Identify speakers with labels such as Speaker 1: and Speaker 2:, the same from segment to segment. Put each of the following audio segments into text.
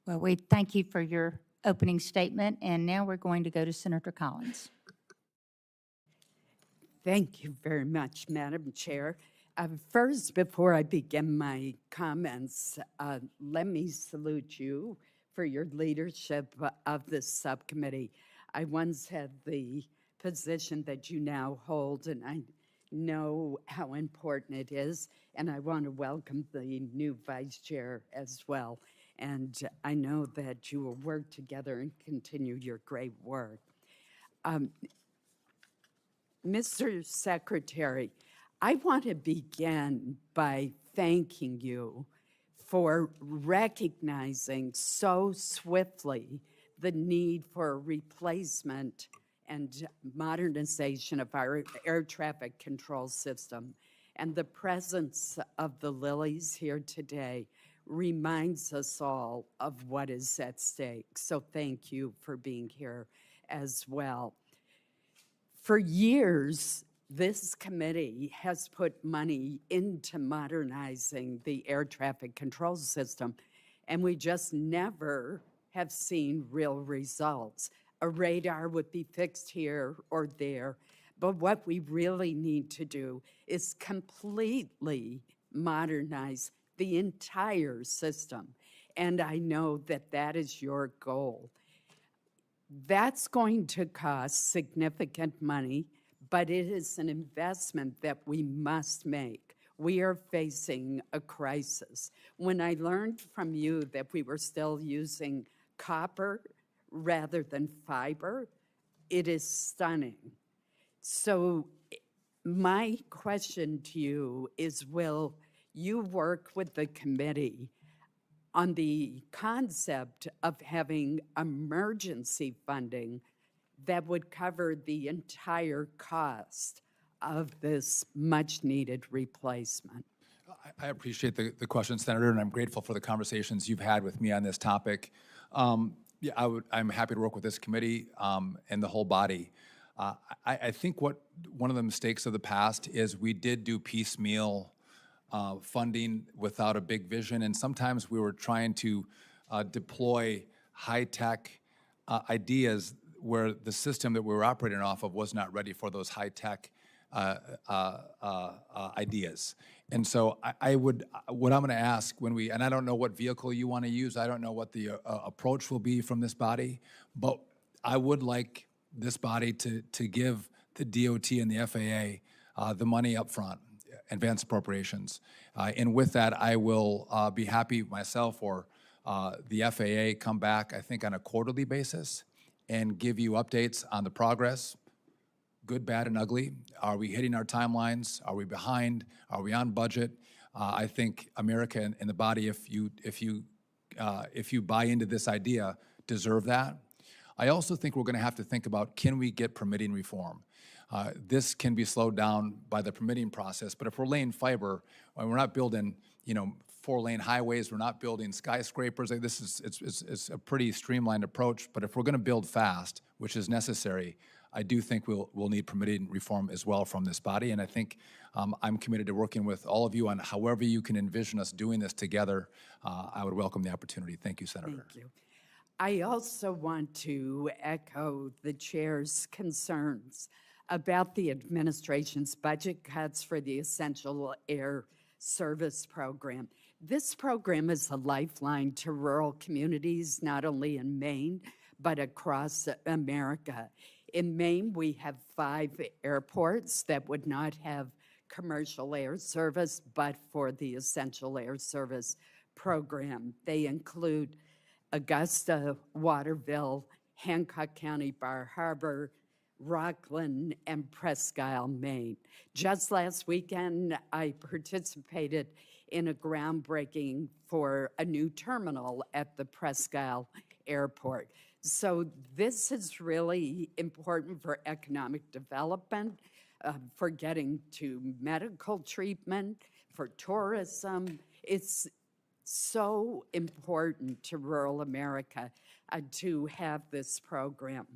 Speaker 1: Well, we thank you for your opening statement, and now we're going to go to Senator Collins.
Speaker 2: Thank you very much, Madam Chair. First, before I begin my comments, let me salute you for your leadership of this subcommittee. I once had the position that you now hold, and I know how important it is, and I want to welcome the new vice chair as well. And I know that you will work together and continue your great work. Mr. Secretary, I want to begin by thanking you for recognizing so swiftly the need for a replacement and modernization of our air traffic control system. And the presence of the Lilies here today reminds us all of what is at stake. So thank you for being here as well. For years, this committee has put money into modernizing the air traffic control system, and we just never have seen real results. A radar would be fixed here or there, but what we really need to do is completely modernize the entire system, and I know that that is your goal. That's going to cost significant money, but it is an investment that we must make. We are facing a crisis. When I learned from you that we were still using copper rather than fiber, it is stunning. So my question to you is, will you work with the committee on the concept of having emergency funding that would cover the entire cost of this much-needed replacement?
Speaker 3: I appreciate the question, Senator, and I'm grateful for the conversations you've had with me on this topic. Yeah, I'm happy to work with this committee and the whole body. I think one of the mistakes of the past is we did do piecemeal funding without a big vision, and sometimes we were trying to deploy high-tech ideas where the system that we were operating off of was not ready for those high-tech ideas. And so what I'm going to ask and I don't know what vehicle you want to use, I don't know what the approach will be from this body, but I would like this body to give the DOT and the FAA the money up front, advanced appropriations. And with that, I will be happy myself or the FAA come back, I think, on a quarterly basis and give you updates on the progress, good, bad, and ugly. Are we hitting our timelines? Are we behind? Are we on budget? I think America and the body, if you buy into this idea, deserve that. I also think we're going to have to think about, can we get permitting reform? This can be slowed down by the permitting process, but if we're laying fiber, we're not building, 4-lane highways, we're not building skyscrapers. It's a pretty streamlined approach, but if we're going to build fast, which is necessary, I do think we'll need permitting reform as well from this body, and I think I'm committed to working with all of you on however you can envision us doing this together. I would welcome the opportunity. Thank you, Senator.
Speaker 2: Thank you. I also want to echo the chair's concerns about the administration's budget cuts for the Essential Air Service Program. This program is a lifeline to rural communities, not only in Maine, but across America. In Maine, we have 5 airports that would not have commercial air service, but for the Essential Air Service Program. They include Augusta, Waterville, Hancock County, Bar Harbor, Rockland, and Presque Isle, Maine. Just last weekend, I participated in a groundbreaking for a new terminal at the Presque Isle Airport. So this is really important for economic development, for getting to medical treatment, for tourism. It's so important to rural America to have this program.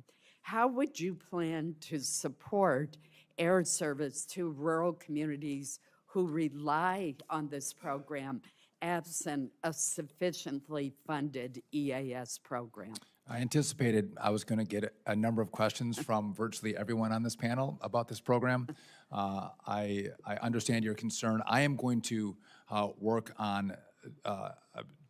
Speaker 2: How would you plan to support air service to rural communities who rely on this program absent a sufficiently funded EAS program?
Speaker 3: I anticipated I was going to get a number of questions from virtually everyone on this panel about this program. I understand your concern. I am going to work on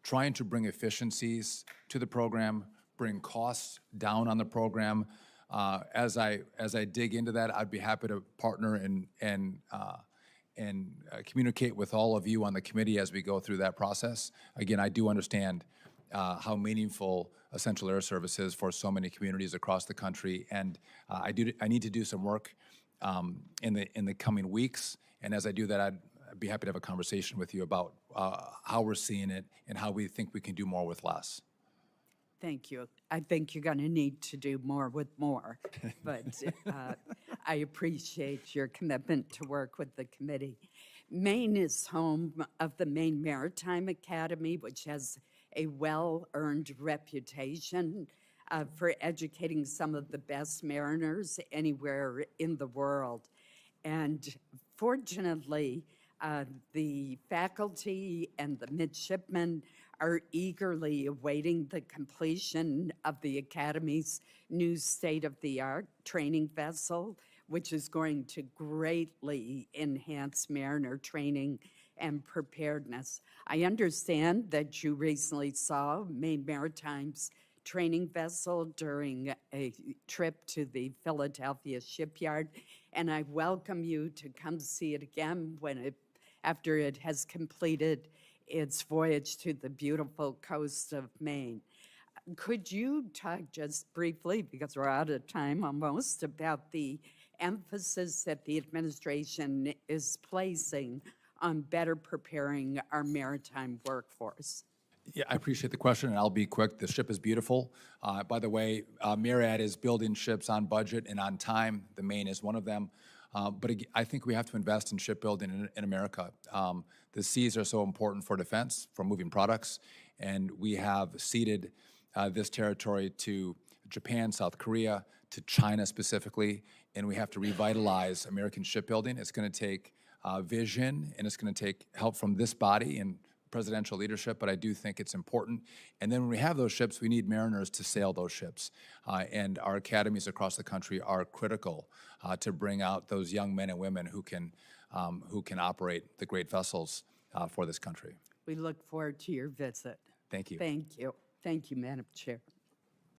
Speaker 3: trying to bring efficiencies to the program, bring costs down on the program. As I dig into that, I'd be happy to partner and communicate with all of you on the committee as we go through that process. Again, I do understand how meaningful essential air service is for so many communities across the country, and I need to do some work in the coming weeks. And as I do that, I'd be happy to have a conversation with you about how we're seeing it and how we think we can do more with less.
Speaker 2: Thank you. I think you're going to need to do more with more, but I appreciate your commitment to work with the committee. Maine is home of the Maine Maritime Academy, which has a well-earned reputation for educating some of the best mariners anywhere in the world. And fortunately, the faculty and the midshipmen are eagerly awaiting the completion of the Academy's new state-of-the-art training vessel, which is going to greatly enhance mariner training and preparedness. I understand that you recently saw Maine Maritime's training vessel during a trip to the Philadelphia shipyard, and I welcome you to come see it again after it has completed its voyage to the beautiful coast of Maine. Could you talk just briefly, because we're out of time almost, about the emphasis that the administration is placing on better preparing our maritime workforce?
Speaker 3: Yeah, I appreciate the question, and I'll be quick. The ship is beautiful. By the way, Marriott is building ships on budget and on time. The Maine is one of them. But I think we have to invest in shipbuilding in America. The seas are so important for defense, for moving products, and we have ceded this territory to Japan, South Korea, to China specifically, and we have to revitalize American shipbuilding. It's going to take vision, and it's going to take help from this body and presidential leadership, but I do think it's important. And then when we have those ships, we need mariners to sail those ships. And our academies across the country are critical to bring out those young men and women who can operate the great vessels for this country.
Speaker 2: We look forward to your visit.
Speaker 3: Thank you.
Speaker 2: Thank you. Thank you, Madam Chair.